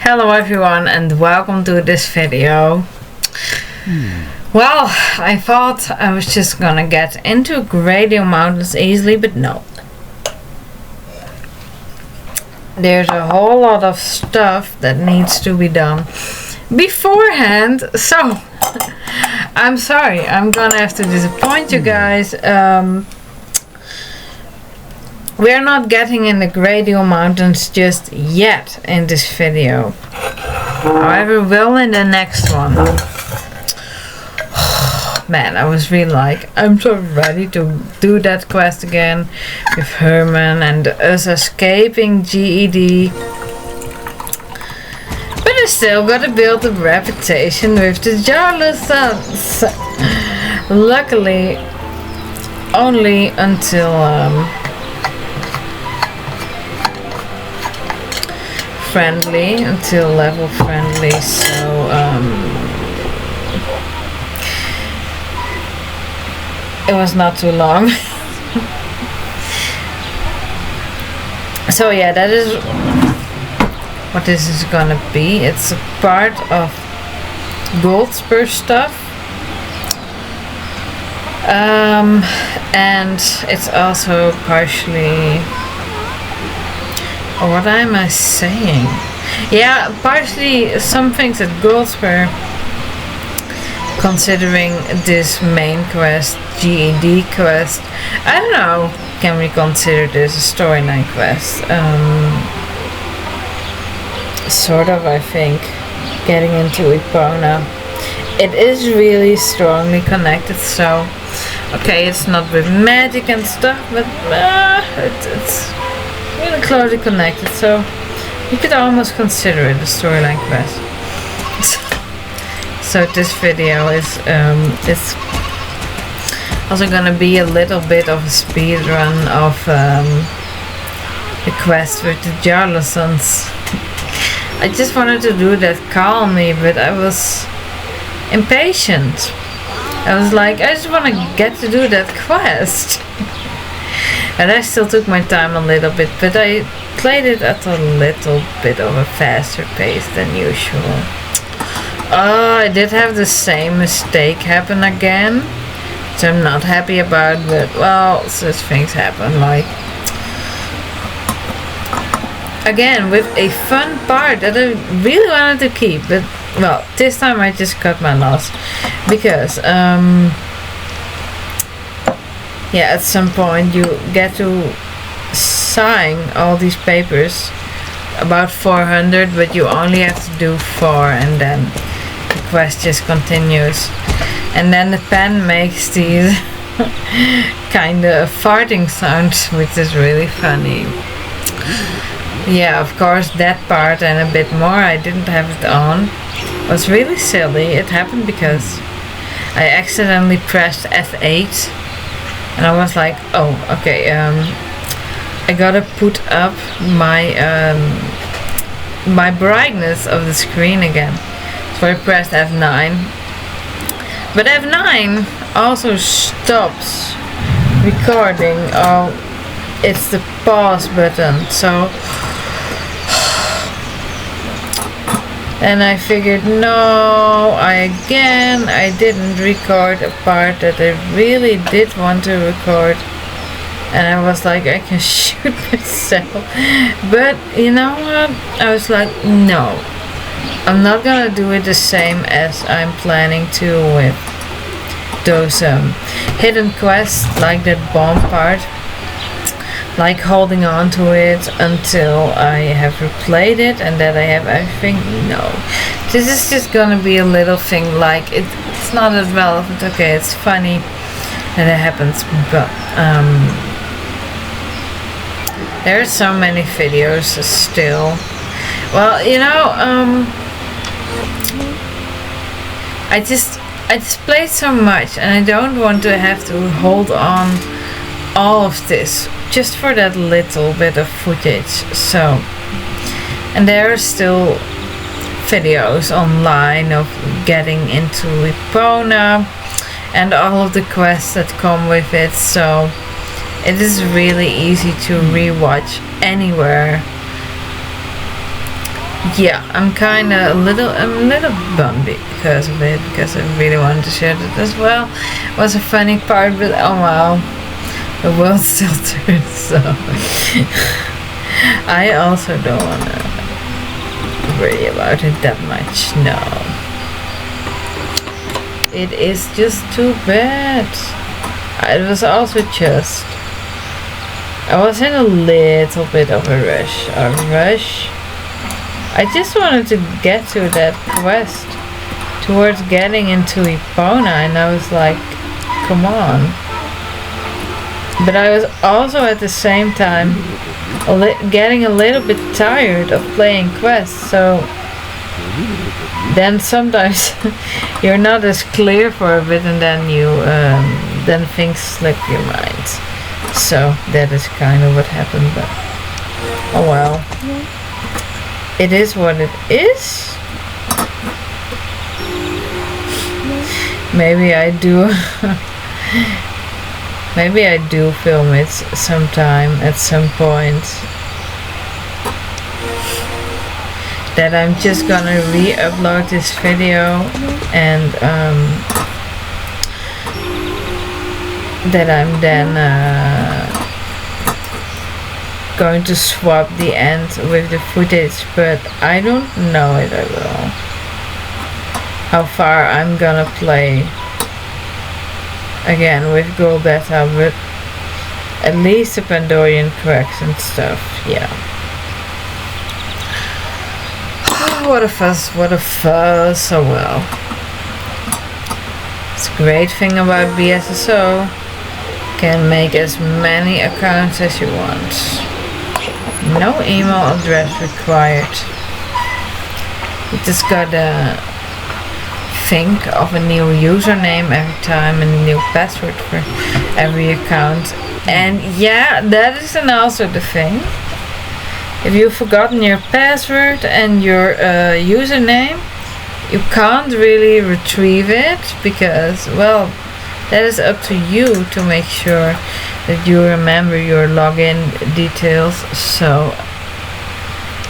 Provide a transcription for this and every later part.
Hello everyone and welcome to this video. Well, I thought I was just gonna get into Gradient Mountains easily, but no. There's a whole lot of stuff that needs to be done beforehand, so I'm sorry, I'm gonna have to disappoint you guys. We're not getting in the Gradient Mountains just yet in this video. However, will in the next one. Man, I was really like, I'm so ready to do that quest again with Herman and us escaping GED. But I still gotta build a reputation with the Jarlassons. Luckily, only until friendly, until level friendly, so it was not too long. So yeah, that is what this is gonna be. It's a part of gold spur stuff, and it's also partially, what am I saying? Yeah, partially some things at gold spur, considering this main quest, GED Quest. I don't know, can we consider this a storyline quest? Sort of, I think. Getting into Epona. It is really strongly connected, so okay, it's not with magic and stuff, but it's really closely connected, so you could almost consider it a storyline quest. So this video is it's also gonna be a little bit of a speed run of the quest with the Jarlassons. I just wanted to do that calmly, but I was impatient. I was like, I just want to get to do that quest. And I still took my time a little bit, but I played it at a little bit of a faster pace than usual. Oh, I did have the same mistake happen again, which I'm not happy about, but well, such things happen. Like, again, with a fun part that I really wanted to keep, but well, this time I just cut my loss because yeah, at some point you get to sign all these papers, about 400, but you only have to do 4, and then the quest just continues. And then the pen makes these kind of farting sounds, which is really funny. Yeah, of course, that part and a bit more I didn't have it on. It was really silly. It happened because I accidentally pressed F8. And I was like, oh, okay, I gotta put up my my brightness of the screen again. So I pressed F9. But F9 also stops recording. Oh, it's the pause button. So, and I figured, no, I didn't record a part that I really did want to record. And I was like, I can shoot myself. But you know what? I was like, no, I'm not gonna do it the same as I'm planning to with those hidden quests, like that bomb part. Like holding on to it until I have replayed it and that I have everything. No, this is just gonna be a little thing, like it's not as relevant. Okay, it's funny that it happens, but there are so many videos still. Well, you know, I just played so much and I don't want to have to hold on all of this just for that little bit of footage. So, and there are still videos online of getting into Epona and all of the quests that come with it, so it is really easy to rewatch anywhere yeah, I'm a little bummed because of it, because I really wanted to share it as well. It was a funny part, but oh well, the world still turns, so I also don't wanna worry about it that much. No, it is just too bad. It was also just I was in a little bit of a rush. I just wanted to get to that quest towards getting into Epona, and I was like, come on. But I was also at the same time getting a little bit tired of playing quests, so then sometimes you're not as clear for a bit, and then then things slip your mind. So that is kind of what happened, but oh well. It is what it is. Maybe I do film it sometime at some point. That I'm just gonna re-upload this video and that I'm then going to swap the end with the footage, but I don't know if I will. How far I'm gonna play again with Girl Beta, but at least the Pandorian cracks and stuff, yeah. What a fuss, oh well. It's a great thing about BSSO. Can make as many accounts as you want. No email address required. You just gotta think of a new username every time and a new password for every account. And yeah, that is also the thing. If you've forgotten your password and your username, you can't really retrieve it because, well, that is up to you to make sure that you remember your login details. So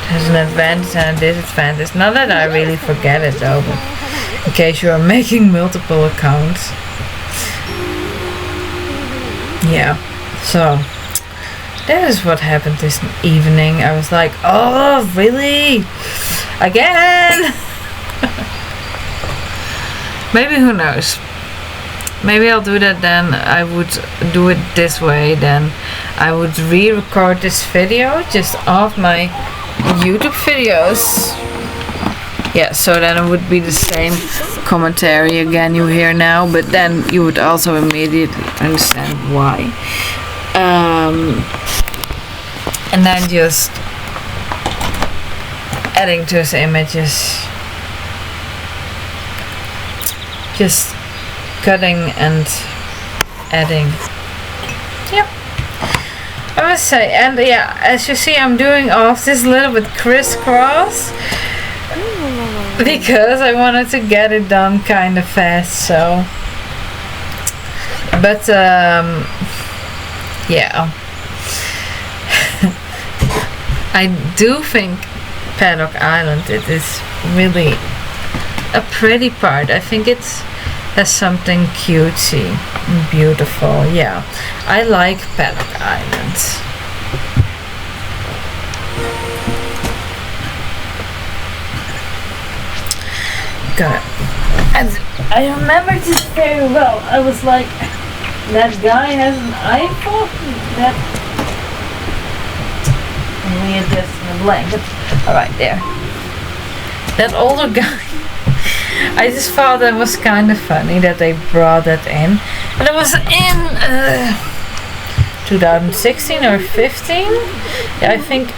there's an advantage and a disadvantage. Not that I really forget it though, but in case you are making multiple accounts. Yeah, so that is what happened this evening. I was like, oh really? Again? Maybe, who knows? Maybe I'll do that then. I would do it this way, then I would re-record this video just off my YouTube videos. Yeah, so then it would be the same commentary again you hear now, but then you would also immediately understand why. And then just adding those images, just cutting and adding. Yep, I must say. And yeah, as you see, I'm doing off this little bit crisscross because I wanted to get it done kind of fast. So, but yeah, I do think Paddock Island, it is really a pretty part. I think it's has something cutesy and beautiful. Yeah, I like Paddock Island. Got it. And I remember this very well. I was like, that guy has an iPhone? That readjust the blanket. Alright, there. That older guy. I just thought that was kind of funny that they brought that in. And it was in 2016 or 15. Yeah, I think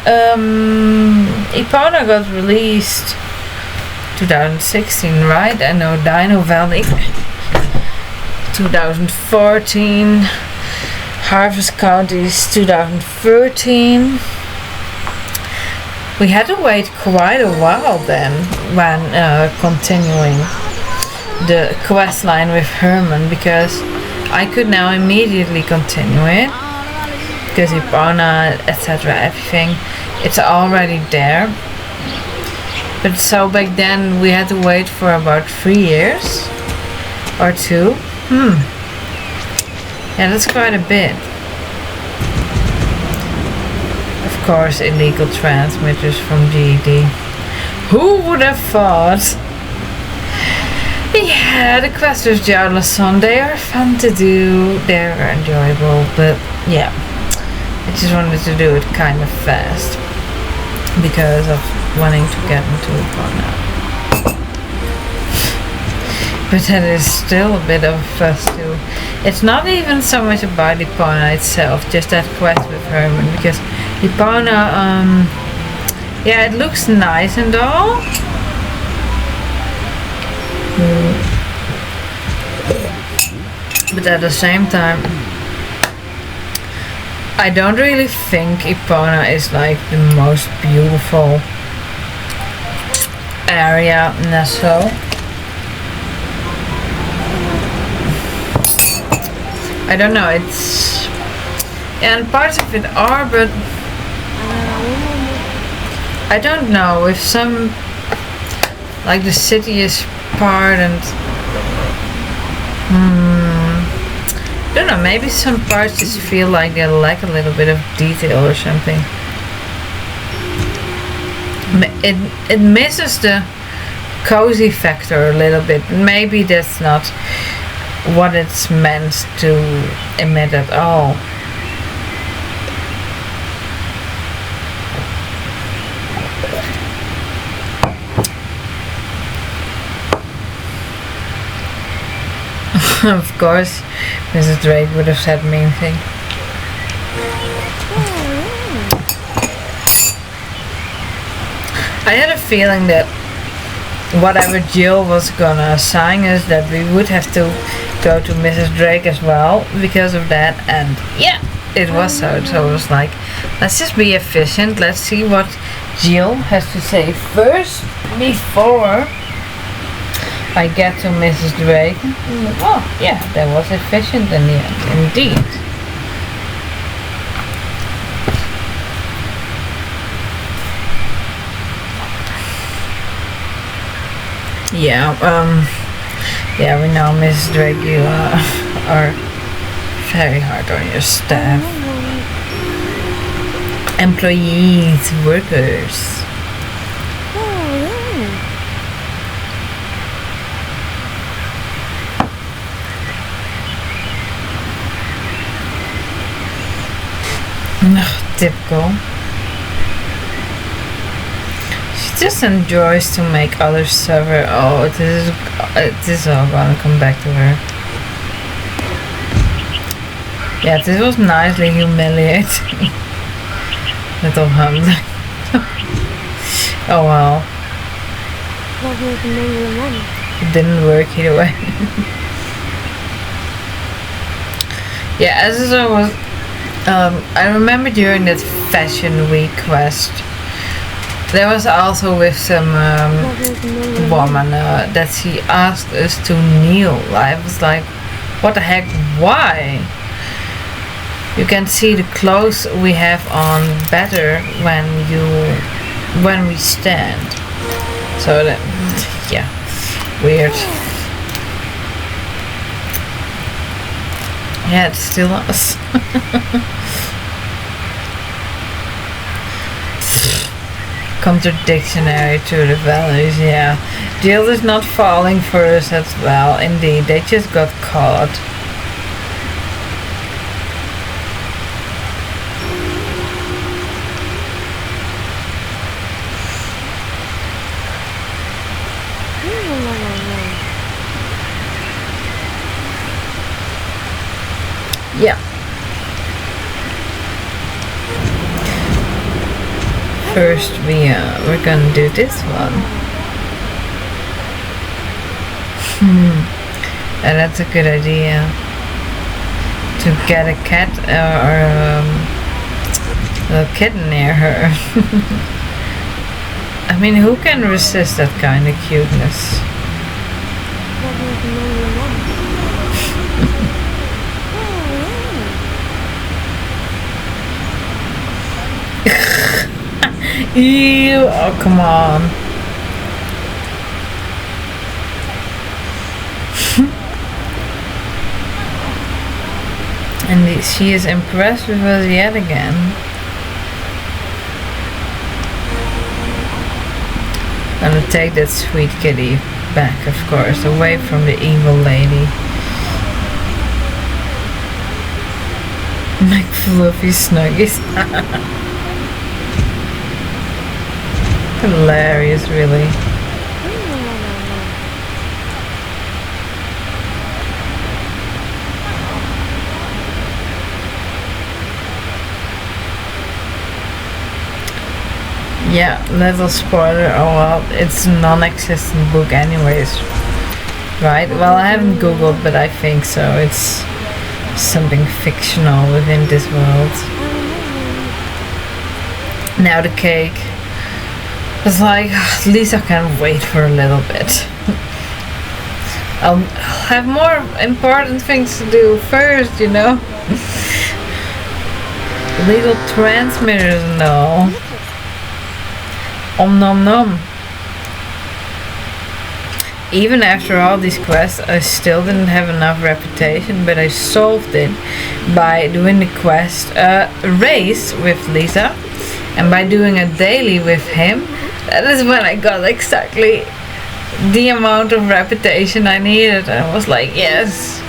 Epona got released 2016, right? I know Dino Valley 2014. Harvest Counties 2013. We had to wait quite a while then when continuing the quest line with Herman, because I could now immediately continue it because Epona, etc., everything, it's already there. But so back then we had to wait for about 3 years or 2. Yeah, that's quite a bit. Of course, illegal transmitters from GED. Who would have thought? Yeah, the quests with Jarlasson, they are fun to do, they're enjoyable, but yeah, I just wanted to do it kind of fast because of wanting to get into a partner. But that is still a bit of a fuss too. It's not even so much about Ipona itself, just that quest with Herman, because Ipona, yeah, it looks nice and all. But at the same time, I don't really think Ipona is like the most beautiful area in SSO. I don't know, it's... and parts of it are, but I don't know if some... like the city is part and... I don't know, maybe some parts just feel like they lack a little bit of detail or something. It misses the cozy factor a little bit. Maybe that's not what it's meant to emit at all. Of course, Mrs. Drake would have said mean thing. I had a feeling that whatever Jill was gonna assign us, that we would have to go to Mrs. Drake as well because of that, and yeah, it was so. So it was like, let's just be efficient, let's see what Jill has to say first before I get to Mrs. Drake. Oh, yeah, that was efficient in the end, indeed. Yeah, yeah, we know, Mrs. Drake, you are very hard on your staff. Employees, workers. Typical. She just enjoys to make others suffer. Oh, this is all gonna come back to her. Yeah, this was nicely humiliating. Little Hum. Oh well. It didn't work either way. Yeah, SSO was... I remember during that Fashion Week quest, there was also with some woman that she asked us to kneel. I was like, what the heck, why? You can see the clothes we have on better when we stand. So that, yeah, weird. Yeah, it's still us. Contradictionary to the values, yeah. Jill is not falling for us as well, indeed. They just got caught. Yeah. First we're gonna do this one. And that's a good idea. To get a cat or a little kitten near her. I mean, who can resist that kind of cuteness? Ew, oh come on. she is impressed with us yet again. Gonna take that sweet kitty back, of course, away from the evil lady. Make fluffy snuggies. Hilarious, really. Yeah, little spoiler, oh well, it's a non-existent book anyways, right? Well, I haven't googled, but I think so. It's something fictional within this world. Now the cake. It's like, at least I can wait for a little bit. I'll have more important things to do first, you know? Little transmitters and all. Om nom nom. Even after all these quests, I still didn't have enough reputation, but I solved it by doing the quest race with Lisa, and by doing a daily with him. That is when I got exactly the amount of reputation I needed. I was like, yes.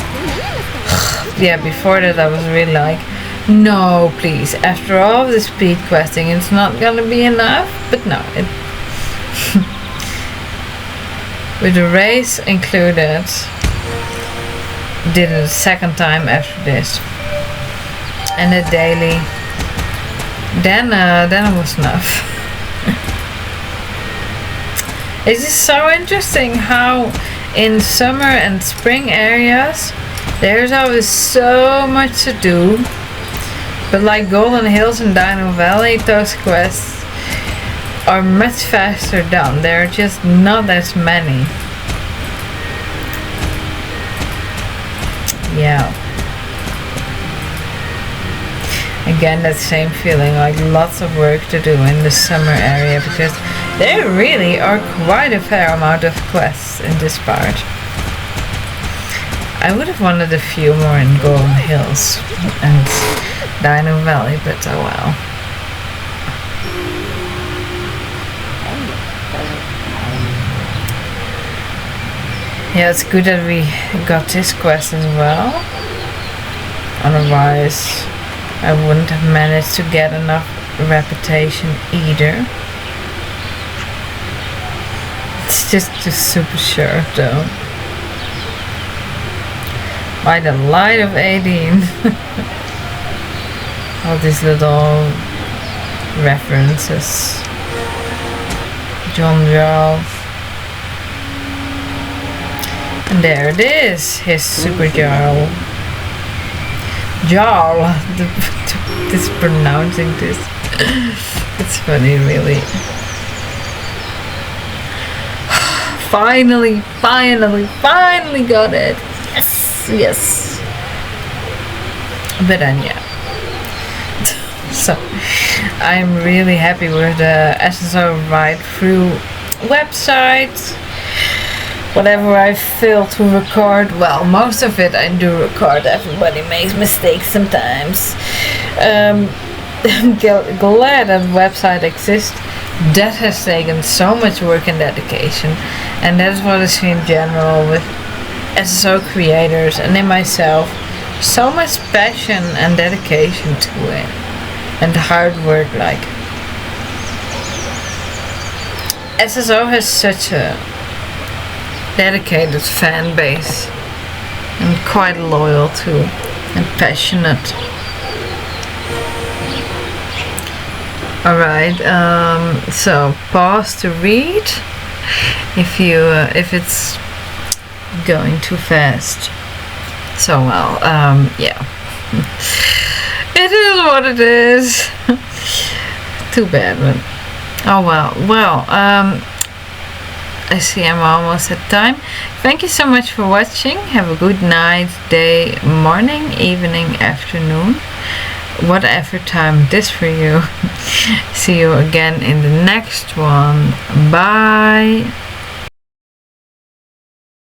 Yeah, before that I was really like, no, please. After all of the speed questing, it's not gonna be enough. But no, it with the race included, did it a second time after this, and the daily. Then it was enough. It's just so interesting how in summer and spring areas there's always so much to do. But like Golden Hills and Dino Valley, those quests are much faster done. There are just not as many. Yeah. Again, that same feeling, like lots of work to do in the summer area, because there really are quite a fair amount of quests in this part. I would have wanted a few more in Golden Hills and Dino Valley, but oh well. Yeah, it's good that we got this quest as well. Otherwise, I wouldn't have managed to get enough reputation either. It's just super short though. By the light of 18. All these little references. John Jarl. And there it is, his super Jarl. Jarl. This pronouncing this. It's funny, really. Finally got it. Yes. But then yeah. So I'm really happy with the SSO ride through website. Whatever I fail to record, well, most of it I do record. Everybody makes mistakes sometimes. I'm glad that website exists. That has taken so much work and dedication, and that's what I see in general with SSO creators and in myself. So much passion and dedication to it, and hard work. Like SSO has such a dedicated fan base, and quite loyal too, and passionate. Alright, so pause to read if it's going too fast. So well, yeah. It is what it is. Too bad, but oh well. Well, I see I'm almost at time. Thank you so much for watching. Have a good night, day, morning, evening, afternoon, whatever time it is for you. See you again in the next one. Bye.